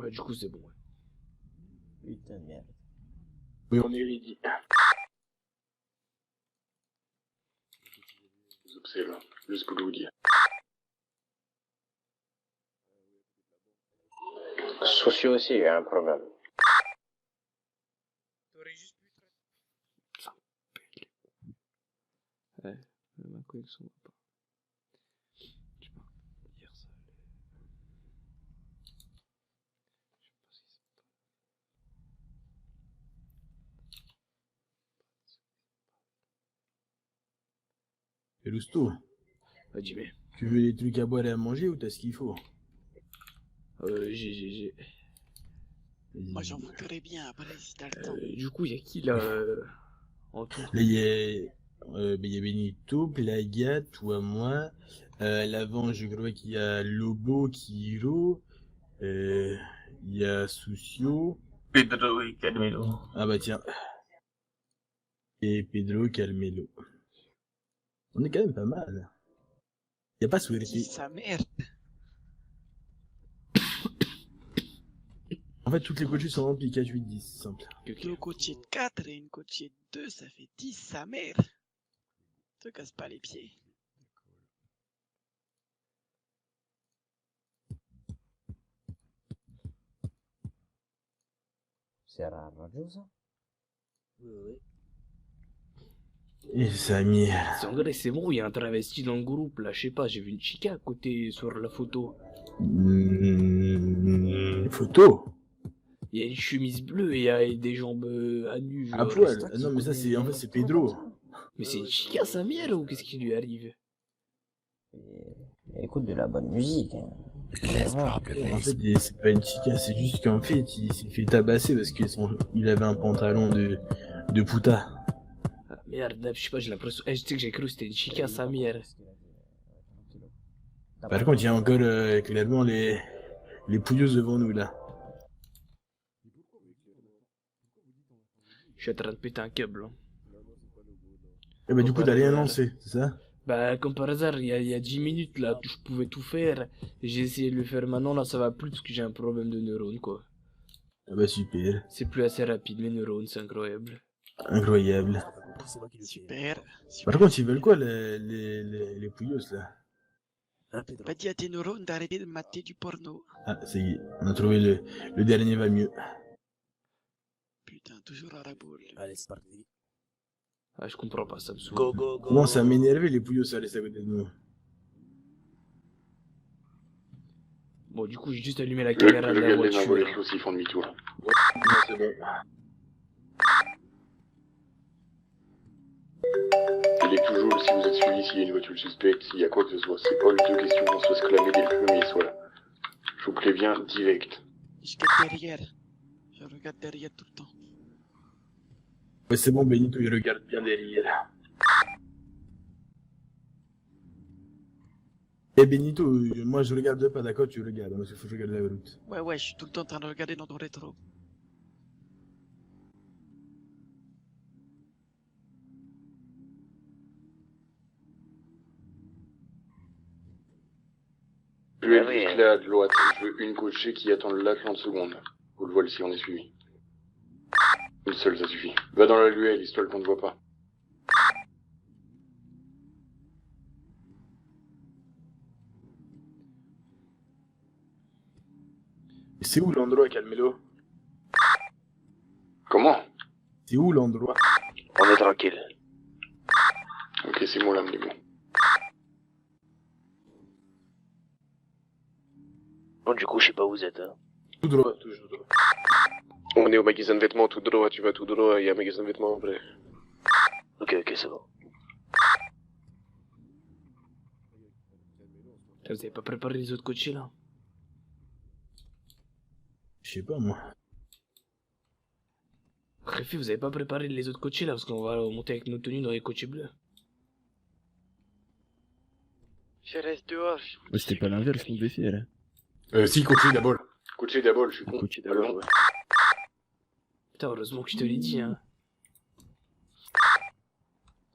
Ouais, du coup, c'est bon. Ouais. Putain de merde. Oui, on est ready. Je vous observe, juste pour vous dire. Sociaux aussi, il y a un problème. Ça pète. Ouais, ma connexion va pas. Je sais pas. Hier, ça allait. Je sais pas si c'est pas. Et Lousteau, Ouais, dis mais. tu veux des trucs à boire et à manger ou t'as ce qu'il faut? J'ai. Moi j'en voudrais bien après si t'as le temps. Du coup, y'a qui là en tout? Là, il y a Benito, Plaga, toi, moi. À l'avant, je crois qu'il y a Lobo, Kiro. Il y a Soucio. Pedro et Carmelo. Ah bah tiens. Et Pedro Calmelo. On est quand même pas mal. Y a pas Dis Suerti. sa merde. En fait, toutes les coaches sont en Pikachu 10, simple. Deux côtiers de 4 et une côtier de 2, ça fait 10 sa mère. Te casse pas les pieds. C'est à la radio ça? Oui. Et Samir. En vrai, c'est bon, il y a un travesti dans le groupe là, je sais pas, j'ai vu une chica à côté sur la photo. Photo. Il y a une chemise bleue et il y a des jambes à nu. À genre. poil. Ah non, mais ça, c'est, en fait, c'est Pedro. Mais c'est une chica sa mère ou qu'est-ce qui lui arrive? Et écoute de la bonne musique. Hein. En fait, c'est pas une chica, c'est juste qu'en fait, il s'est fait tabasser parce qu'il avait un pantalon de puta. Ah, merde, je sais pas, j'ai l'impression. Je sais que j'ai cru que c'était une chica sa mère. Par contre, il y a encore clairement les pouilleuses devant nous là. Je suis en train de péter un câble. Hein. Et bah, du coup, t'as rien lancé, c'est ça? Bah, comme par hasard, il y a 10 minutes là, je pouvais tout faire. J'ai essayé de le faire maintenant, là ça va plus parce que j'ai un problème de neurones quoi. Ah bah, super. C'est plus assez rapide, mes neurones, c'est incroyable. Incroyable. Super. Par contre, ils veulent quoi les pouilleuses là? Pas dit à tes neurones d'arrêter de mater du porno. Ah, ça y est, on a trouvé le dernier va mieux. Putain, toujours à la boule. Allez, c'est parti. Ah, je comprends pas, ça me saoule. Go, go, go. Commence à m'énerver les pouilleuses à rester à côté de nous. Bon, du coup, j'ai juste allumé la caméra de Le la gars de voiture. voiture aussi, ils font demi-tour. Non, c'est bon. Il est toujours, si vous êtes suivi, s'il y a une voiture suspecte, s'il y a quoi que ce soit. C'est pas une deux questions, on se fasse clamer dès le premier, soit là. Je vous préviens, direct. Je guette derrière. Je regarde derrière tout le temps. Ouais, c'est bon, Benito, il regarde bien derrière. Eh Benito, moi je regarde pas, d'accord, tu regardes, parce qu'il faut que je regarde la route. Ouais, je suis tout le temps en train de regarder dans ton rétro. Je vais être juste là, de droite. Je veux une coachée qui attend là 30 secondes. Vous le voile si on est suivi. Une seule, ça suffit. Va dans la ruelle, histoire qu'on ne voit pas. C'est où l'endroit, Calmelo? Comment? C'est où l'endroit? On est tranquille. Ok, c'est moi l'âme des mots. Bon, du coup, je sais pas où vous êtes. Hein. Tout droit, toujours droit. On est au magasin de vêtements tout droit, tu vas tout droit, il y a un magasin de vêtements après. Ok, c'est bon. Vous avez pas préparé les autres coachés là? Je sais pas, moi. Préfet, vous avez pas préparé les autres coachés là parce qu'on va monter avec nos tenues dans les coachés bleus. Je reste dehors. Ouais, c'était pas l'inverse qu'on devait faire. Si, coaché d'abord. Coaché d'abord, je suis con. Coaché Allons. d'abord, ouais. Putain, heureusement que je te l'ai dit, hein.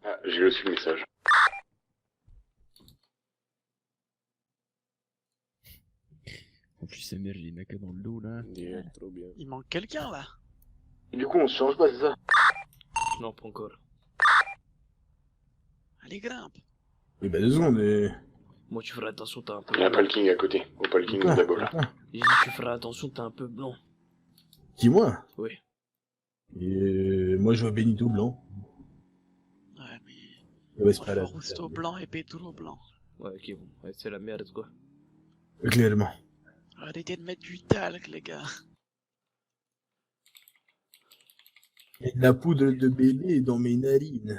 Ah, j'ai reçu le message. En plus, sa mère, j'ai les mecs dans le dos là. Yeah, trop bien. Il manque quelqu'un là. Du coup, on se change pas, c'est ça? Non, pas encore. Allez, grimpe. Oui, bah 2 secondes. Moi, tu feras attention, t'as un peu Il y a un blanc. parking à côté. Au parking Quoi d'abord. Attends. J'ai dit, tu feras attention, t'es un peu blanc. Qui, moi? Oui. Et moi, je vois Benito blanc. Ouais, mais. Ouais, c'est pas Entre là. Rousteau blanc et Pedro blanc. Ouais, ok, bon. Ouais, c'est la merde, quoi. Clairement. Arrêtez de mettre du talc, les gars. Il y a de la poudre de bébé dans mes narines.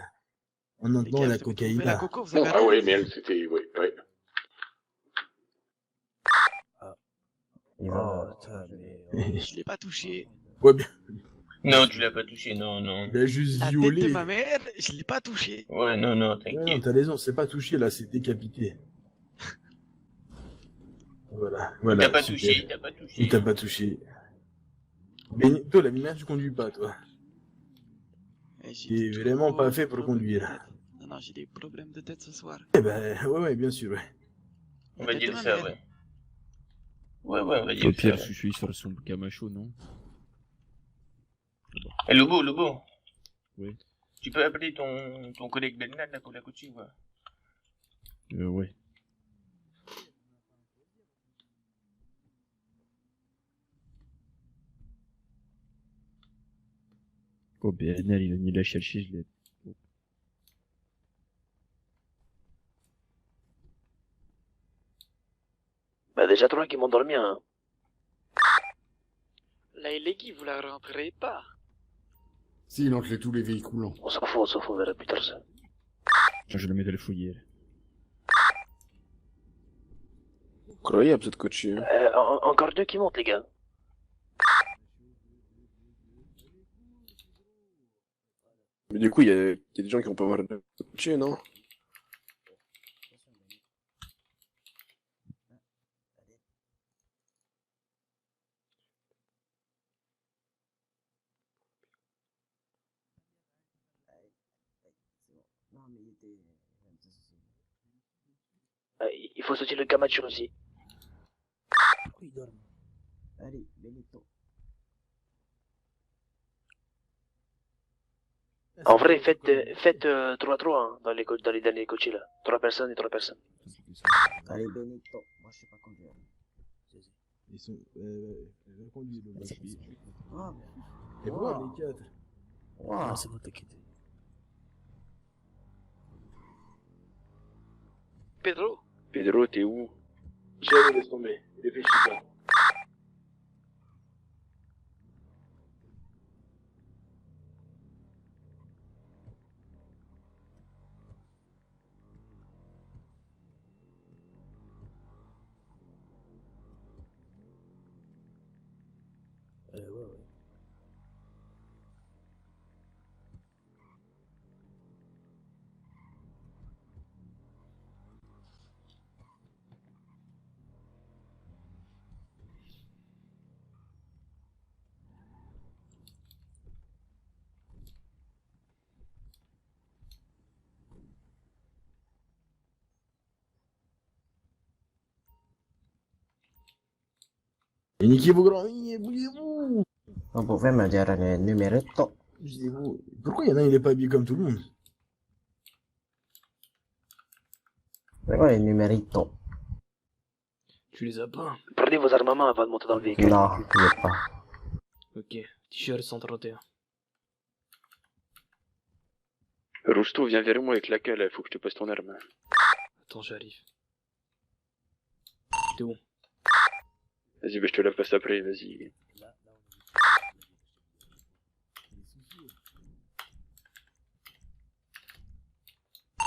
En Les entendant gars, la vous avez trouvé la cocaïne. coco, vous avez Ah rien ouais, dit. mais elle, c'était... Ouais, ouais. Il va... Je l'ai pas touché. Ouais, bien. Non, tu l'as pas touché, non, non. Il a juste La tête violé. de ma mère, je l'ai pas touché. Ouais, non, non, Ouais, non, t'inquiète. t'as raison, c'est pas touché là, c'est décapité. Voilà, Il voilà. t'a pas super. touché, il t'a pas touché. Il t'a pas touché. Benito, la lumière, tu conduis pas, toi. Et j'ai T'es des vraiment gros pas fait pour problèmes de conduire. tête. Non, non, j'ai des problèmes de tête ce soir. Eh ben, ouais, bien sûr, ouais. On La va tête de dire ma ça, mère. ouais. Ouais, on va Au dire pire, ça. Ouais. Chouchou, il sort son Camacho, non? Eh, Lobo. Oui. Tu peux appeler ton collègue Bernard là pour la coacher, quoi. Ouais. Oh, BNL, il a mis la chercher, je l'ai. Bah, déjà, toi qui monte dans le mien, hein. La Elegi, vous la rentrerez pas. Si, il enlève tous les véhicules. On s'en fout, on verra plus tard ça. Je le mets dans le foyer. Incroyable cette coachée. Hein. Encore 2 qui montent, les gars. Mais du coup, il y a des gens qui vont pas avoir de coachée, non? Non, mais il était... Il faut sauter le Camacho aussi. Il dort. Allez, Benito. En vrai, faites 3-3 hein, dans les derniers coachés là. 3 personnes et 3 personnes. Allez, Benito. Moi, je sais pas conduire. Ils sont, conduisent le bébé. Ah, Et voilà, les 4. wow. c'est bon, t'inquiète. Pedro, Pedro, t'es où? Ciao, laisse tomber. Réfléchis pas. Ouais. Et niquez vos grands, bougez-vous. Vous pouvez me dire le numéro. Bougez-vous. Pourquoi il y en a un, il est pas habillé comme tout le monde? C'est quoi les numéritos? Tu les as pas? Prenez vos armements avant de monter dans le véhicule. Non, il est pas. Ok. T-shirt 131. Rousteau, viens vers moi avec la cale, faut que je te passe ton arme. Attends, j'arrive. T'es où? Vas-y, bah, je te la passe après, vas-y.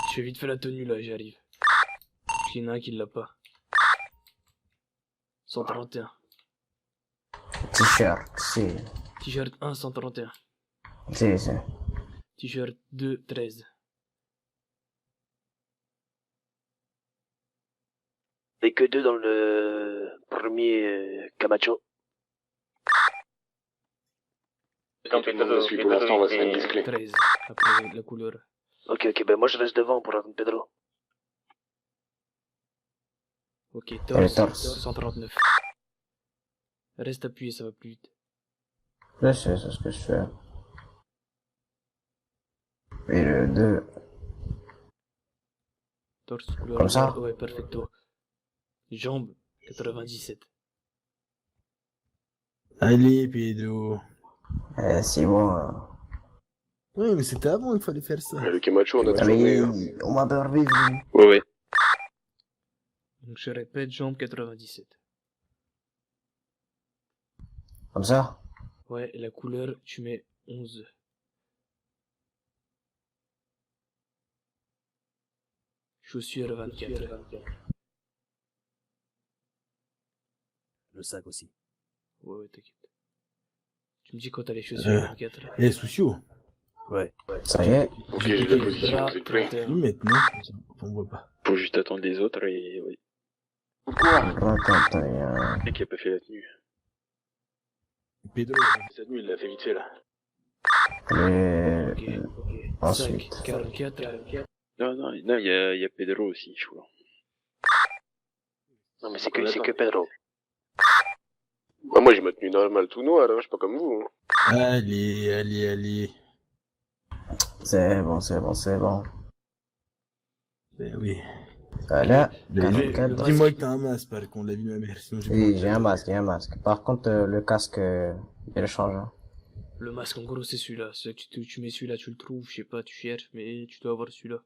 Je fais vite fait la tenue là, j'arrive. Parce qu'il y en a un qui l'a pas. 131. T-shirt, si. T-shirt 1, 131. Si. T-shirt 2, 13. Et que 2 dans le premier Camacho. Tout le monde me suit, pour l'instant, on va se mettre discret. 13. Après la couleur. Ok, ben moi je reste devant pour attendre Pedro. Ok, Le torse. torse. 139. Reste appuyé, ça va plus vite. Je sais, c'est ce que je fais. Et le 2. Torse, couleur Comme ça? noire, ouais, perfecto. Jambes, 97. Allez, Pedro. C'est bon. Hein. Ouais, mais c'était avant qu'il fallait faire ça. Le Camacho, on a Ah, toujours mais eu. Hein. on m'a perdu. Ouais, ouais. Donc je répète, jambes 97. Comme ça? Ouais, et la couleur, tu mets 11. Chaussures 24. Le sac aussi. Ouais, t'inquiète. Tu me dis quand t'as les chaussures 24 là. Eh, Soucio. Ouais. Ça y est. Ok, j'ai la position, Bras, vous êtes prêts? 31. Nous maintenant. On voit pas. Faut juste attendre les autres et oui. Pourquoi? Attends, Et qui a pas fait la tenue. Pedro, Sa tenue, il l'a fait vite fait là. Et... Ok. Ensuite. 5, 44. Non, il y a Pedro aussi, je crois. Non, mais c'est que Pedro. Bah, moi, j'ai ma tenue normale tout noir, hein, je suis pas comme vous. Hein. allez. C'est bon, c'est bon, c'est bon. Ben oui. Voilà. Ben, Mais 44. dis-moi que t'as un masque, par contre, la vie de ma mère, sinon j'ai Oui, pas- j'ai un masque, j'ai un masque. Par contre, le casque, il change. Hein. Le masque, en gros, c'est celui-là. Tu mets celui-là, tu le trouves, je sais pas, tu cherches, mais tu dois avoir celui-là.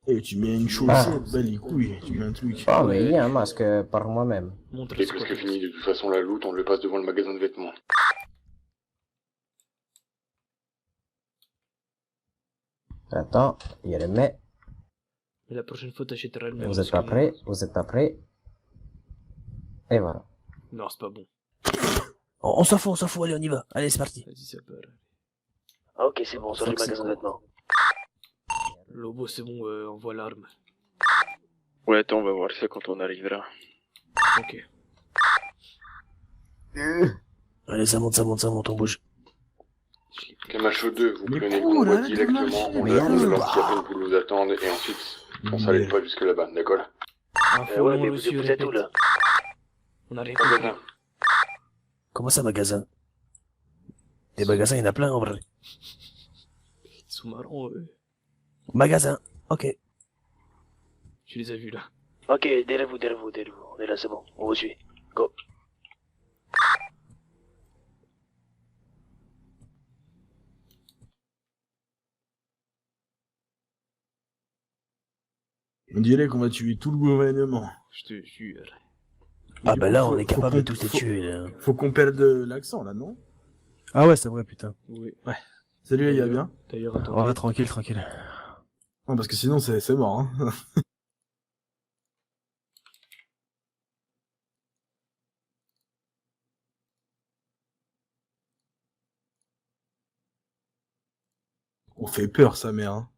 Eh, tu mets une chaussette, bah les couilles, tu mets un truc. Oh, mais il y a un masque par moi-même. Montre C'est ce presque qu'on fini, de toute façon la loot, on le passe devant le magasin de vêtements. Attends, il y a le mais. Mais la prochaine fois, t'achèteras le même. Vous êtes pas prêts? Vous êtes pas prêts? Et voilà. Non, c'est pas bon. On s'en fout, allez, on y va. Allez, c'est parti. Vas-y, ça part. Ah, ok, c'est bon, sur le magasin de vêtements. Lobo, c'est bon, envoie l'arme. Ouais, attends, on va voir ça quand on arrivera. Ok. Allez, ça monte, on bouge. Camacho 2, vous Mais prenez le cool, convoi hein, directement, on mais l'attend allez, le bah. handicapé où vous nous attendez, et ensuite, on s'arrête pas jusque là-bas, d'accord? Info Ouais, non mais vous reçue, êtes où répète. là? On a rien compris. Magasin. Comment ça, magasin? Des magasins, il y en a plein en vrai. Ils sont marrants, eux. Magasin, ok. Tu les as vus là. Ok, derrière vous. On est là, c'est bon. On vous suit. Go. On dirait qu'on va tuer tout le gouvernement. Je te jure. Ah Du bah coup, là, faut- on est capable faut de tous les qu'on- tuer, là. Faut qu'on perde l'accent, là, non? Ah ouais, c'est vrai, putain. Oui. Salut, les gars, bien? D'ailleurs, attends. Ouais, tranquille. Non, parce que sinon, c'est mort, hein. On fait peur, sa mère, hein.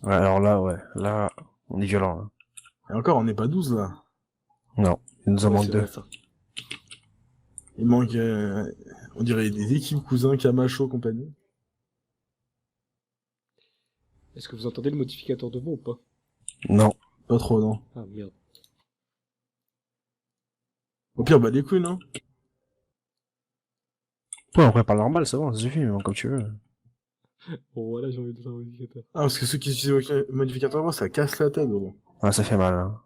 Ouais, alors là, là, on est violent, là. Et encore, on n'est pas 12, là. Non, il nous en Ouais, manque c'est deux. vrai, ça. Il manque, on dirait des équipes cousins, Camacho, compagnie. Est-ce que vous entendez le modificateur de voix ou pas? Non. Pas trop, non. Ah merde. Au pire, bah, les couilles, non? Ouais, après, parle normal, ça va, ça suffit, mais comme tu veux. Bon, voilà, j'ai envie de faire un modificateur. Ah, parce que ceux qui utilisent le modificateur de voix, ça casse la tête, gros. Ouais, ça fait mal, hein.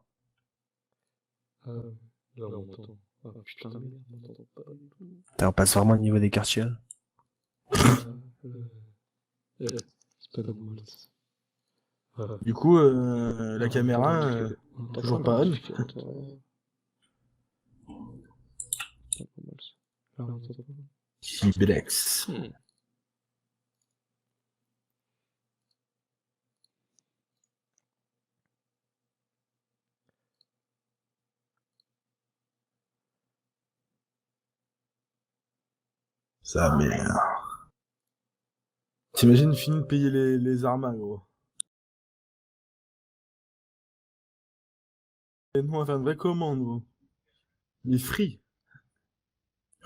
Ah, là, on m'entend. Ah putain, merde, on m'entend pas. Putain, on passe vraiment au niveau des quartiers, là. C'est pas normal. Ah. Du coup, la caméra, toujours pas on. Cibrex. Sa mère. T'imagines, fini de payer les armas, gros. Et nous, on va faire une vraie commande, gros. Les free.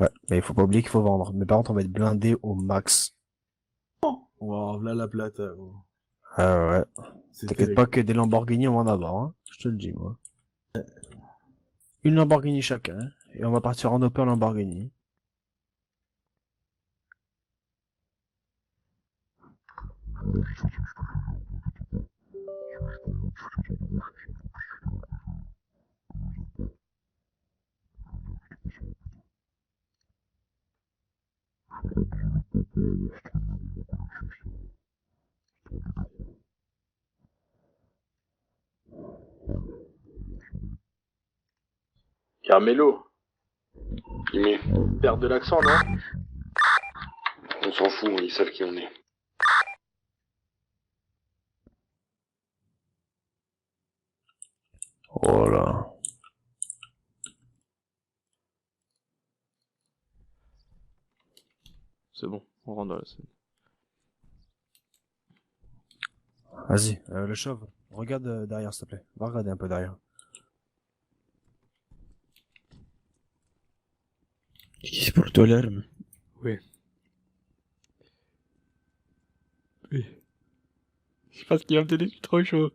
Ouais, mais il faut pas oublier qu'il faut vendre. Mais par contre, on va être blindé au max. On va avoir là la plata, gros. Ah ouais. C'est T'inquiète terrible. pas que des Lamborghini, on va en avoir, hein. Je te le dis, moi. Une Lamborghini chacun, hein. Et on va partir en open Lamborghini. Carmelo. Mais Perte de l'accent, non? on s'en fout, ils savent qui on est. Voilà. C'est bon, on rentre dans la scène. Vas-y, le chauve, regarde derrière, s'il te plaît. Va regarder un peu derrière. Qui porte toi l'arme? Oui. Oui. Je pense qu'il va me donner trop chaud.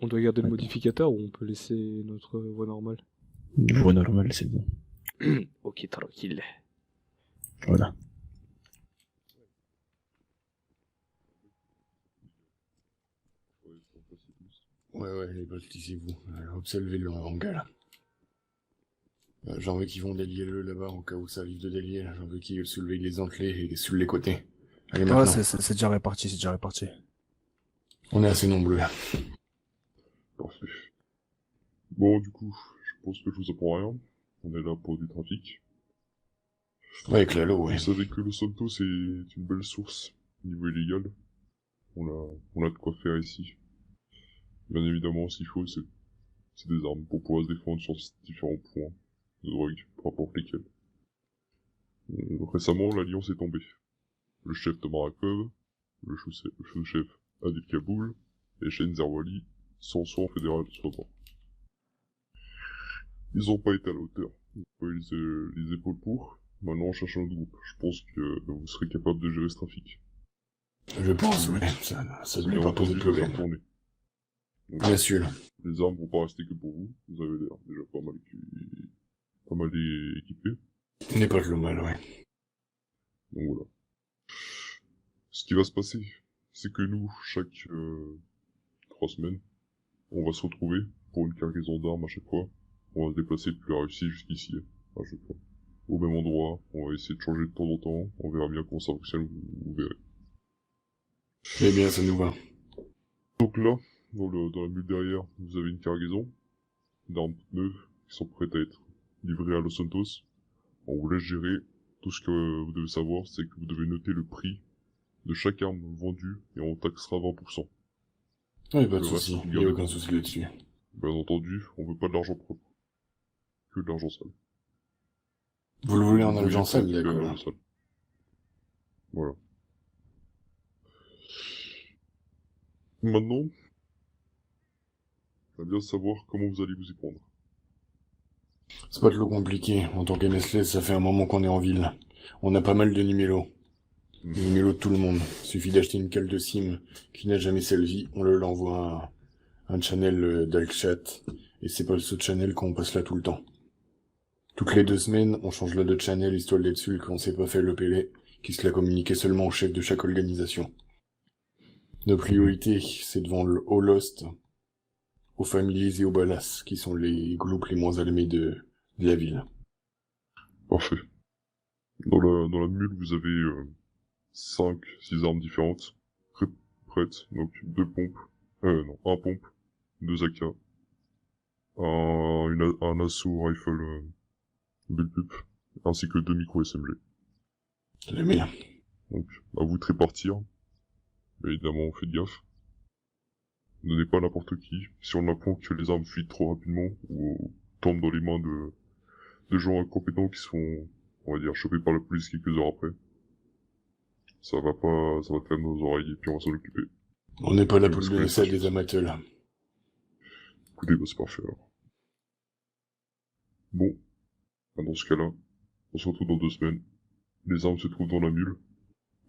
On doit garder le modificateur ou on peut laisser notre voix normale? Voix normale, c'est bon. Ok, tranquille. Voilà. Ouais, les potes, ici-vous. Observez le hangar. J'en veux qu'ils vont délier le là-bas, au cas où ça arrive de délier. J'en veux qu'ils soulèvent les entrées et sur les côtés. Allez, Ouais, maintenant. c'est déjà réparti, c'est déjà réparti. On est assez nombreux. Parfait. Bon, du coup, je pense que je vous apprends rien. On est là pour du trafic. Ouais, avec la loi, ouais. Vous savez que Los Santos est une belle source niveau illégal. On a de quoi faire ici. Bien évidemment, s'il faut, c'est des armes pour pouvoir se défendre sur différents points de drogue, peu importe lesquels. Récemment, l'Alliance est tombée. Le chef Tomarakov, le sous-chef Adil Kaboul et Shane Zerwali sont soit en fédéral, soit pas. Ils ont pas été à la hauteur. Ils ont pas eu les épaules pour. Maintenant, on cherche un autre groupe. Je pense que vous serez capable de gérer ce trafic. Je pense, ouais. Ça devrait pas poser de problème. Donc, Bien sûr. les armes vont pas rester que pour vous. Vous avez l'air déjà pas mal équipé. N'est pas le mal, ouais. Donc voilà. Ce qui va se passer, c'est que nous, chaque 3 semaines, on va se retrouver pour une cargaison d'armes à chaque fois. On va se déplacer depuis la Russie jusqu'ici, à chaque fois. Au même endroit, on va essayer de changer de temps en temps, on verra bien comment ça fonctionne, vous verrez. Eh bien, ça nous va. Donc là, dans la mule derrière, vous avez une cargaison d'armes toutes neuves qui sont prêtes à être livrées à Los Santos. On vous laisse gérer. Tout ce que vous devez savoir, c'est que vous devez noter le prix de chaque arme vendue et on taxera 20%. Ouais, pas de Le soucis. reste, Il y a aucun souci là-dessus. Bien entendu, on veut pas de l'argent propre. Que de l'argent sale. Vous le voulez en argent sale, Que de d'accord. l'argent sale. Voilà. Maintenant, on va bien savoir comment vous allez vous y prendre. C'est pas trop compliqué. En tant qu'MSLS, ça fait un moment qu'on est en ville. On a pas mal de numéros. Les numéros de tout le monde. Suffit d'acheter une cale de SIM qui n'a jamais selfie, on l'envoie à un channel d'Alchat, et c'est pas ce channel qu'on passe là tout le temps. Toutes les 2 semaines, on change là de channel histoire d'être sûr qu'on s'est pas fait le PL, qui se l'a communiqué seulement au chef de chaque organisation. Nos priorités, c'est devant le Holost, aux Familiers et aux Balas, qui sont les groupes les moins allumés de la ville. Parfait. Dans la mule, vous avez 5-6 armes différentes, prêtes, donc 2 pompes, non, 1 pompe, 2 AK, un assaut rifle bullpup, ainsi que 2 micro SMG. Les meilleurs. Donc, à vous de répartir. Mais évidemment, faites gaffe. Ne donnez pas à n'importe qui. Si on apprend que les armes fuient trop rapidement, ou tombent dans les mains de gens incompétents qui sont, on va dire, chopés par la police quelques heures après, ça va faire nos oreilles et puis on va s'en occuper. On n'est pas là pour donner ça à des amateurs. Écoutez, bah c'est parfait alors. Bon, dans ce cas-là, on se retrouve dans 2 semaines. Les armes se trouvent dans la mule.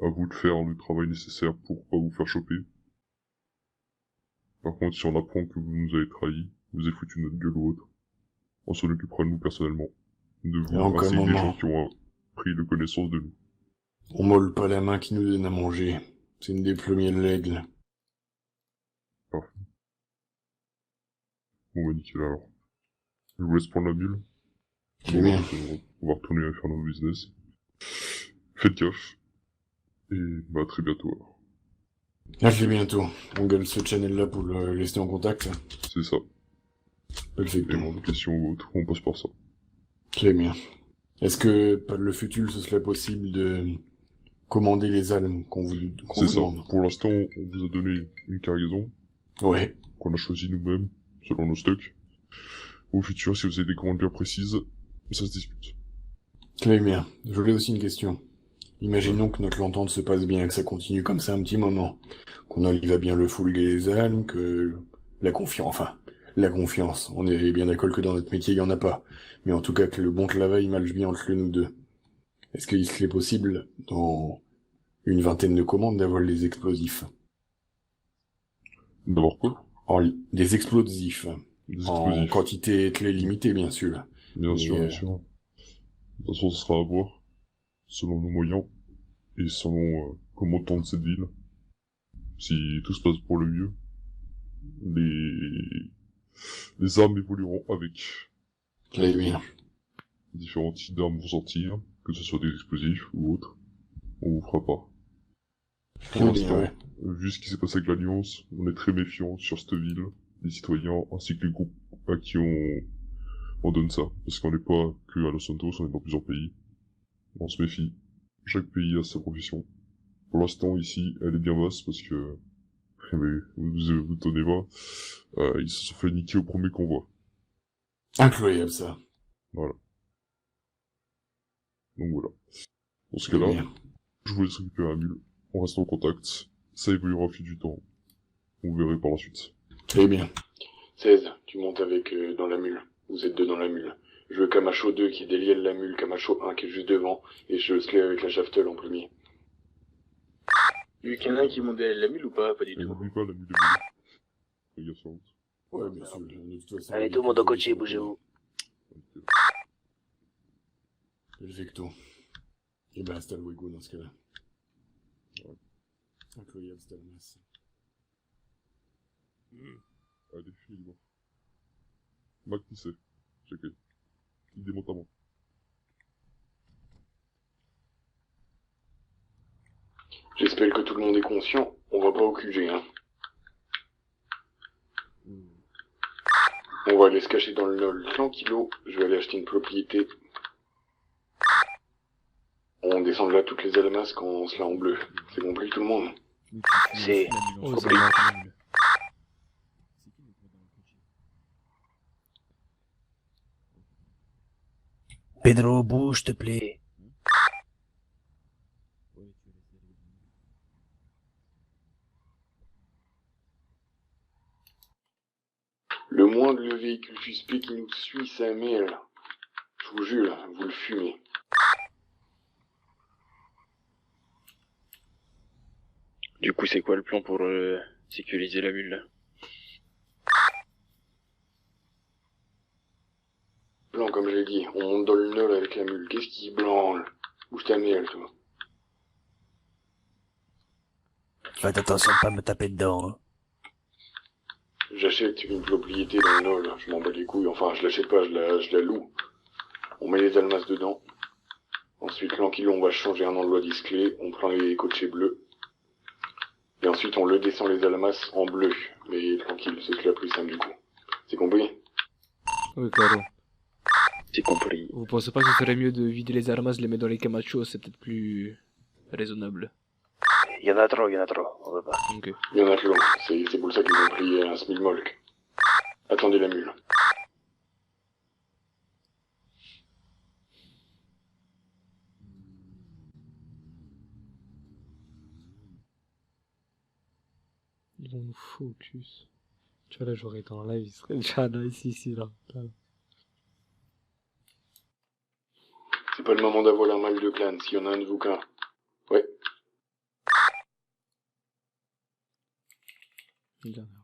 À vous de faire le travail nécessaire pour pas vous faire choper. Par contre, si on apprend que vous nous avez trahis, vous avez foutu notre gueule ou autre, on s'en occupera de nous personnellement. de Et vous, en ainsi quel que des gens moment qui ont pris de connaissance de nous. On molle pas la main qui nous donne à manger. C'est une des premières règles. Parfait. Bon bah nickel alors. Je vous laisse prendre la mule. C'est bien. On va retourner à faire nos business. Faites gaffe. Et bah à très bientôt alors. À très bientôt. On gueule ce channel-là pour le laisser en contact. C'est ça. Perfect. Et mon question ou autre, on passe par ça. Très bien. Est-ce que, par le futur, ce serait possible de commander les armes qu'on vous C'est ça. demande? Pour l'instant, on vous a donné une cargaison. Ouais. Qu'on a choisi nous-mêmes, selon nos stocks. Au futur, si vous avez des commandes bien précises, ça se discute. Très bien. J'aurais aussi une question. Imaginons que notre entente se passe bien, que ça continue comme ça un petit moment. Qu'on arrive à bien le foulguer les armes, que la confiance. On est bien d'accord que dans notre métier, il y en a pas. Mais en tout cas, que le bon travail marche bien entre nous deux. Est-ce qu'il serait possible, dans une vingtaine de commandes, d'avoir les explosifs? D'avoir quoi? Des explosifs. Des En explosifs. quantité très limitée, bien sûr. Bien sûr, Mais, bien sûr. De toute façon, ce sera à voir, selon nos moyens, et selon comment tente cette ville. Si tout se passe pour le mieux, les armes évolueront avec. Très bien. Différents types d'armes vont sortir, que ce soit des explosifs ou autres. On vous fera pas. Pour Très bien, l'instant, ouais. vu ce qui s'est passé avec l'Alliance, on est très méfiants sur cette ville, les citoyens, ainsi que les groupes à qui on donne ça. Parce qu'on n'est pas que à Los Santos, on est dans plusieurs pays. On se méfie. Chaque pays a sa profession. Pour l'instant, ici, elle est bien basse parce que, mais vous tenez pas, ils se sont fait niquer au premier convoi. Incroyable, ça. Voilà. Donc voilà. Dans ce Très cas-là, bien. je vous laisse récupérer la mule. On reste en contact. Ça évoluera au fil du temps. Vous verrez par la suite. Très bien. 16, tu montes avec dans la mule. Vous êtes deux dans la mule. Je veux Camacho 2 qui délièle la mule, Camacho 1 qui est juste devant, et je slay avec la shaftle en premier. Lui, qu'il y en a qui monte la mule ou pas? Pas du Et tout. n'oublie pas la mule de mule. Fais gaffe sur la route. Ouais, bien sûr. De toute façon, Allez, tout le monde au cocher, bougez-vous. Ok. Perfecto. Et ben, hasta luego dans ce cas-là. Ouais. Incroyable, cette almas. Allez, finis-moi. Mac, qui c'est? Checké. Il démonte à moi. J'espère que tout le monde est conscient. On va pas au QG, hein. On va aller se cacher dans le LOL tranquillo. Je vais aller acheter une propriété. On descend de là toutes les almas quand on se l'a en bleu. C'est compris tout le monde? C'est oblique. Pedro, bouge, te plaît. Le moindre véhicule suspect qui nous suit, ça mêle. Je vous jure, vous le fumez. Du coup, c'est quoi le plan pour sécuriser la mule là? Plan, comme j'ai dit, on monte dans le nol avec la mule. Qu'est-ce qui branle? Bouge ta mêle, toi. Faites attention de pas me taper dedans, hein. J'achète une propriété dans le nol, je m'en bats les couilles. Enfin, je l'achète pas, je la loue. On met les almas dedans. Ensuite, tranquille, on va changer un endroit discret. On prend les cochers bleus. Et ensuite, on le descend les almas en bleu. Mais tranquille, c'est ce qui est la plus simple du coup. C'est compris? Oui, Caro. C'est compris. Vous pensez pas que ce serait mieux de vider les armas, les mettre dans les camachos, c'est peut-être plus raisonnable. Il y en a trop, on veut pas. Ok. Il y en a trop. C'est pour ça qu'ils ont pris un smilmolk. Attendez la mule. Ils vont nous focus. Tu vois, là, j'aurais été en live, il serait déjà là, ici, là. C'est pas le moment d'avoir un mal de clan, s'il y en a un de vous qu'un. Ouais. Une dernière.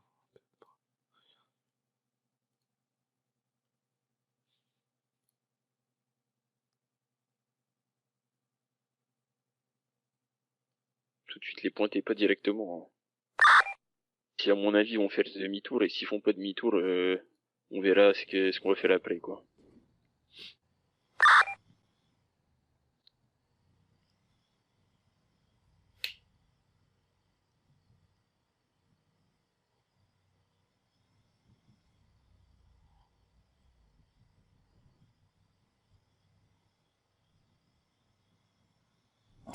tout de suite les pointer, pas directement. Hein. Si à mon avis ils vont faire demi-tour, et s'ils font pas demi-tour, on verra ce qu'on va faire après, quoi.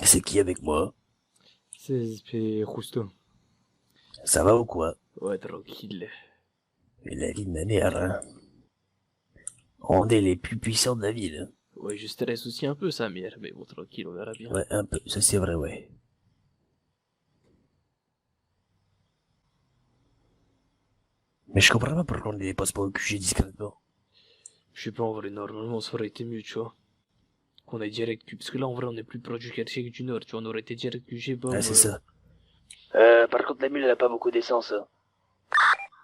C'est qui avec moi? C'est Rousto. Ça va ou quoi? Ouais, tranquille. Et la vie de ma mère, hein. On est les plus puissants de la ville. Hein. Ouais, je stresse aussi un peu sa mère, mais bon, tranquille, on verra bien. Ouais, un peu, ça c'est vrai, ouais. Mais je comprends pas pourquoi on ne les passe pas au QG discrètement. Je sais pas, en vrai, normalement, ça aurait été mieux, tu vois. Qu'on aille direct QG, parce que là, en vrai, on est plus proche du quartier que du nord, tu vois, on aurait été direct QG, bon. Ah, c'est ça. Par contre, la mule, elle a pas beaucoup d'essence. Hein.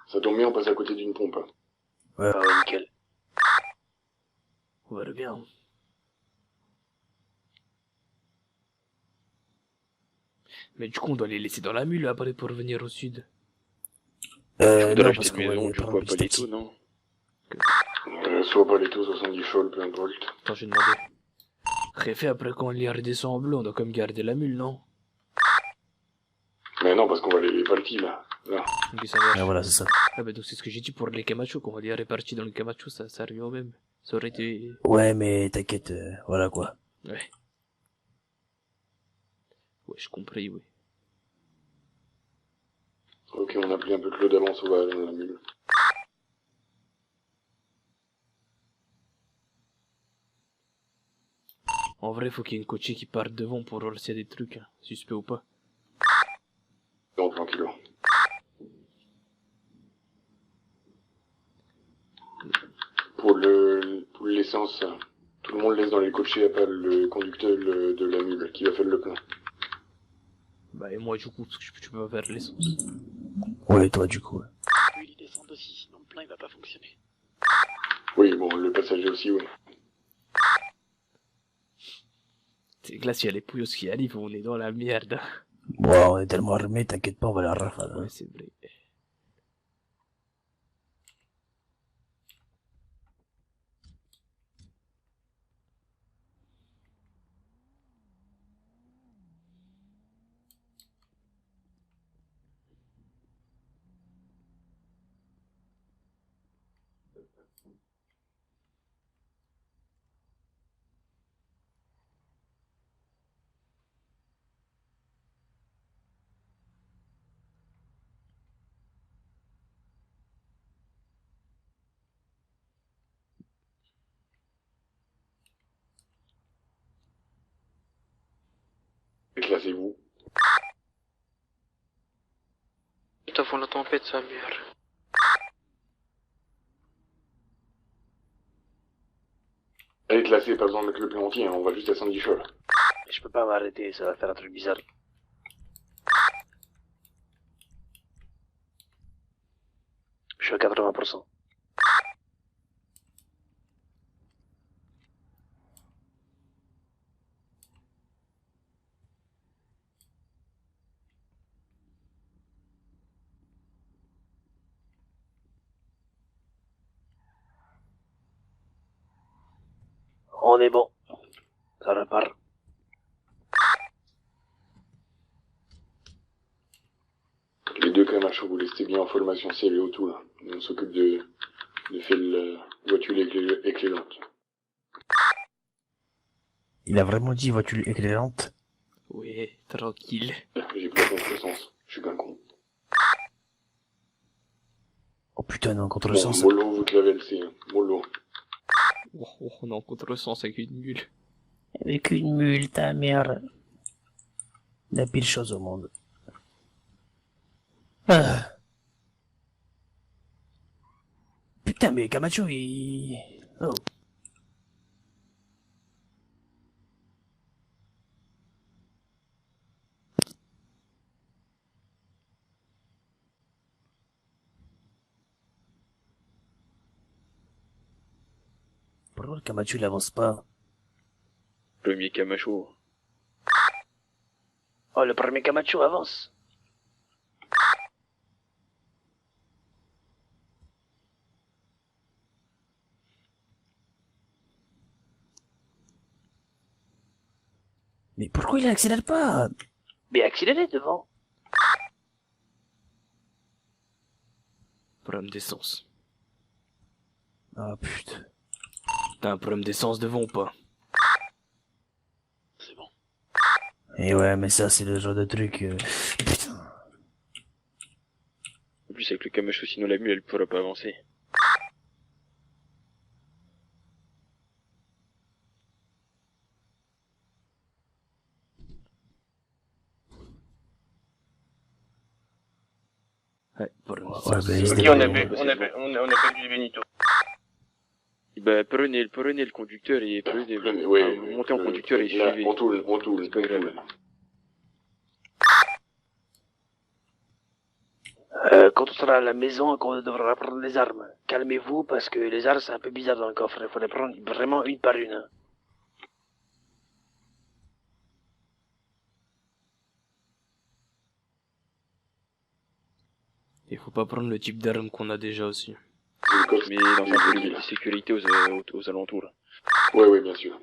Ça tombe bien, on passe à côté d'une pompe. Ouais. Ah ouais, nickel. On verra bien. Mais du coup, on doit les laisser dans la mule après pour revenir au sud. Non, Acheter une maison, du coup, à Palito, non? Soit Palito, soit Sandy Shoal, peu importe. Attends, j'ai demandé. Réfé, après quand on les redescend en bleu, on doit quand même garder la mule, non? Mais non, parce qu'on va les répartir, là. Ok, ça marche. Ah, voilà, c'est ça. Ah bah donc c'est ce que j'ai dit pour les Camacho, qu'on va les répartir dans le Camacho, ça revient au même. Ça aurait été... Ouais, mais t'inquiète, voilà quoi. Ouais. Ouais, je compris, oui. Ok, on a pris un peu de l'eau d'avance, on va aller dans la mule. En vrai, faut qu'il y ait une coachée qui parte devant pour voir s'il y a des trucs, hein, suspect ou pas. Non, tranquillo. Pour l'essence, tout le monde laisse dans les cochers à part le conducteur de la mule qui va faire le plein. Bah et moi du coup, parce que tu peux pas faire l'essence. Ouais, toi du coup. Lui, il descend aussi, sinon le plein il va pas fonctionner. Oui, bon, le passager aussi, oui. C'est que là, s'il y a les pouillos qui arrivent, on est dans la merde. Bon, on est tellement armés, t'inquiète pas, on va la rafale. Hein. Ouais, c'est vrai. Déclassez-vous. Tout avant la tempête, sa mère. Elle est classée, pas besoin de mettre le plein entier, hein, on va juste à Sandy Shoal. Je peux pas m'arrêter, ça va faire un truc bizarre. Je suis à 80%. On est bon. Ça repart. Les deux Camacho, vous laissez bien en formation serrée autour, là. On s'occupe de faire la voiture éclairante. Il a vraiment dit voiture éclairante? Oui, tranquille. J'ai pris la contresens, je suis qu'un con. Oh putain, non, Bon, contresens. mollo, vous te l'avez laissé, hein. Mollo. Oh, on est en contresens avec une mule. Avec une mule, ta mère. La pire chose au monde. Ah. Putain, mais Camacho, il... Oh. Pourquoi le Camacho, il avance pas? Premier Camacho. Oh, le premier Camacho avance. Mais pourquoi il accélère pas? Mais accélérez devant. Problème d'essence. Ah putain. T'as un problème d'essence devant ou pas? C'est bon. Et ouais, mais ça, c'est le genre de truc... Putain. En plus, avec le Camacho, sinon la mule, elle pourra pas avancer. Ouais, problème Ouais, d'essence. ben, il se Ok, on a, débrouille. on a perdu Benito. Bah, prenez le conducteur et montez en conducteur et là, suivez. on tourne. C'est pas grave. Quand on sera à la maison, on devra prendre les armes. Calmez-vous, parce que les armes, c'est un peu bizarre dans le coffre. Il faut les prendre vraiment une par une. Hein. Il faut pas prendre le type d'arme qu'on a déjà aussi. Mais dans un périmètre de sécurité aux alentours. Ouais, bien sûr.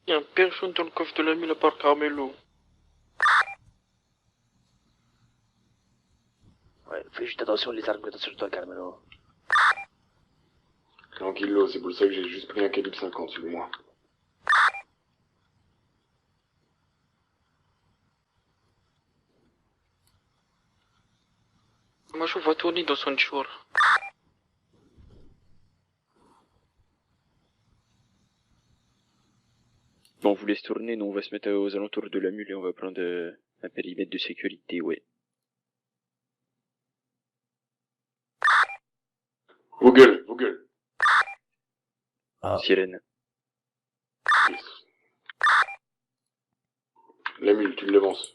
Y'a personne dans le coffre de la mule à part Carmelo. Ouais, fais juste attention les armes que t'as sur toi, Carmelo. Tranquillo, c'est pour ça que j'ai juste pris un calibre 50 sur moi. Moi je vois tourner dans son jour. Bon, on vous laisse tourner, nous on va se mettre aux alentours de la mule et on va prendre un périmètre de sécurité, ouais. Vos gueules. Ah. Sirène. La mule, tu l'avances.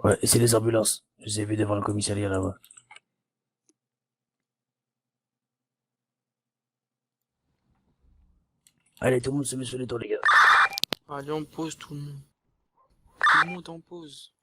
Ouais, et c'est les ambulances. Je les ai vus devant le commissariat là-bas. Allez, tout le monde se met sur les tours, les gars. Allez, on pause tout le monde. Tout le monde en pause.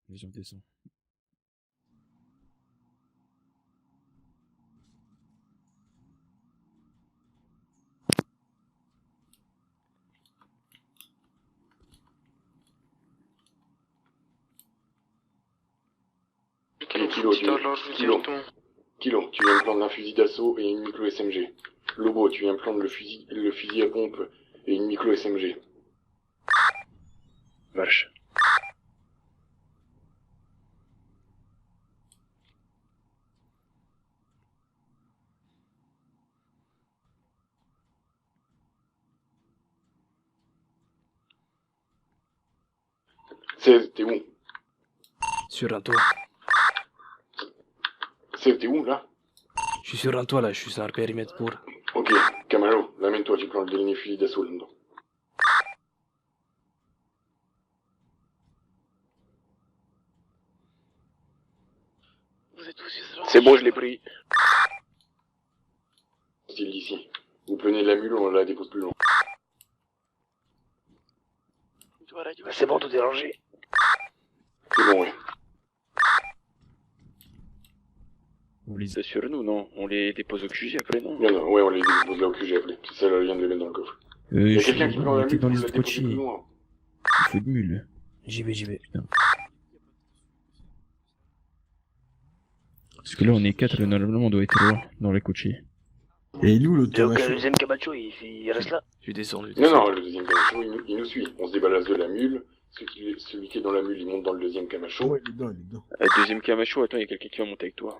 Les gens descendent. Kilo, tu viens de prendre un fusil d'assaut et une micro SMG. Lobo, tu viens de prendre le fusil à pompe et une micro SMG. Marche. T'es où? Sur un toit. T'es où, là? Je suis sur un toit, là. Je suis sur un périmètre pour... Ok, Camaro, l'amène-toi, tu prends le dernier fusil d'assaut là-dedans. C'est bon, je l'ai pris. Style d'ici. Vous prenez la mule, on la dépose plus loin. C'est bon, tout est rangé. C'est bon, ouais. Vous les sur nous, non? On les dépose au QG après, non? Non, ouais, on les dépose là au QG après. C'est ça, là, vient de les mettre dans le coffre. Il y a quelqu'un qui prend la mule, dans vous les la autres déposez plus coachés. loin. Il faut de mule. J'y vais. Putain. Parce que là, on est 4 et normalement, on doit être 3 dans les coachés. Et il est où l'autre Donc, Camacho? le deuxième Camacho, il reste là. Je descends. Non, le deuxième Camacho, il nous suit. On se débarrasse de la mule. Celui qui est dans la mule, il monte dans le deuxième Camacho. Ouais, il est dedans. Deuxième Camacho, attends, il y a quelqu'un qui va monter avec toi.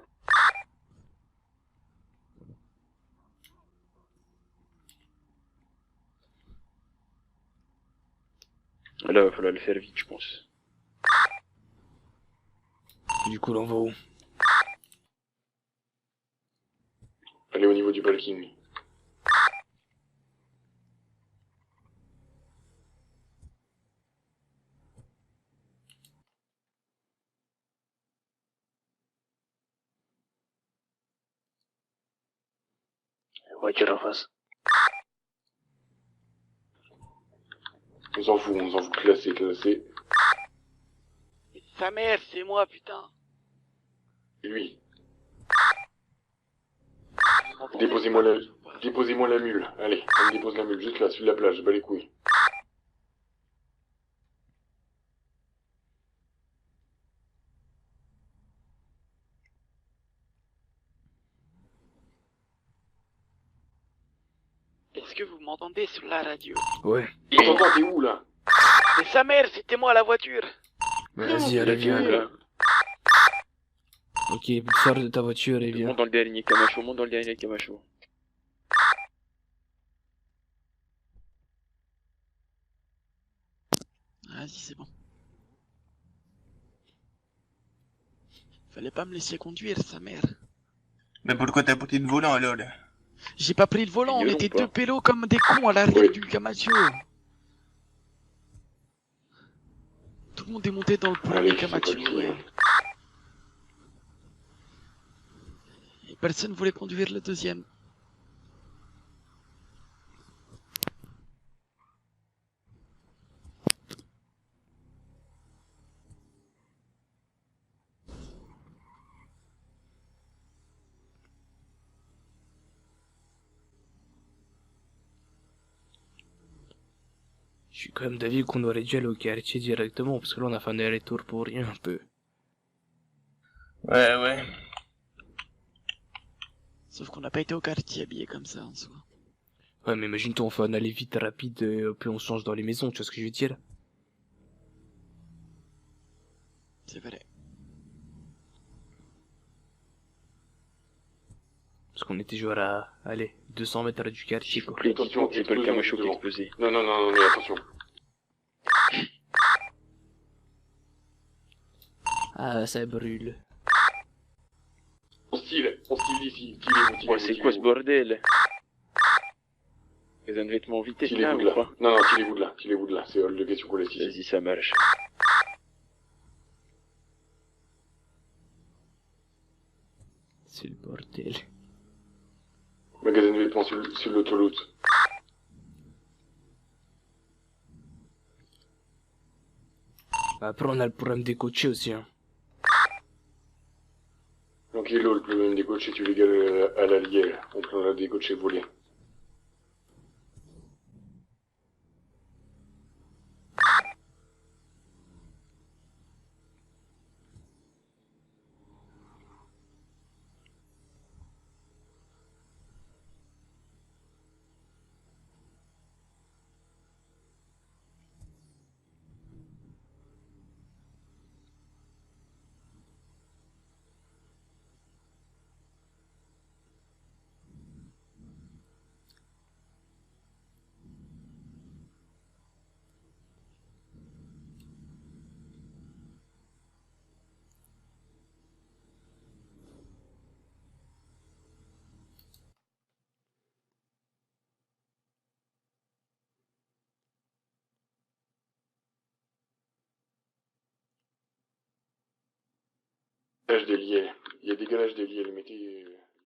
Là, il va falloir le faire vite, je pense. Du coup, là, on va où? Allez au niveau du parking. Voiture en face. On s'en fout, classé. Sa mère, c'est moi, putain. Et lui. Déposez-moi la mule. Allez, on me dépose la mule, juste là, sur la plage, bas les couilles. Est-ce que vous m'entendez sur la radio? Ouais. T'entends, t'es où là? Mais sa mère, c'était moi la voiture. Vas-y, allez, viens. Là. Ok, sors de ta voiture et viens. Monte dans le dernier Camacho, Vas-y, c'est bon. Fallait pas me laisser conduire, sa mère. Mais pourquoi t'as pris le volant alors là? J'ai pas pris le volant, on Ignorons était pas. deux pélos comme des cons à l'arrière du Camacho. Tout le monde est monté dans le premier Camacho, ouais. Et personne voulait conduire le deuxième. Je suis quand même d'avis qu'on aurait dû aller au quartier directement, parce que là on a fait un aller-retour pour rien un peu. Ouais. Sauf qu'on n'a pas été au quartier habillé comme ça en soi. Ouais, mais imagine-toi, on fait un aller vite rapide, puis on se change dans les maisons, tu vois ce que je veux dire? C'est vrai. Parce qu'on était genre à, allez, 200 mètres du quartier, quoi. Attention, c'est pas le Camacho qui a explosé. Non, mais attention. Ah, ça brûle. On style ici. C'est quoi ce bordel? Ils ont des vêtements vitesse là ou quoi? Non, tirez-vous de là, c'est hors de question qu'on laisse ici. Vas-y, ça marche. C'est le bordel. Magasin de vêtements sur l'autoroute. Après, on a le problème des coachés aussi, hein. Donc, il est là le problème des coachés, tu les gars à la lière. On prendra des coachés volés. Des liels. Il y a des garages des liels, mettez...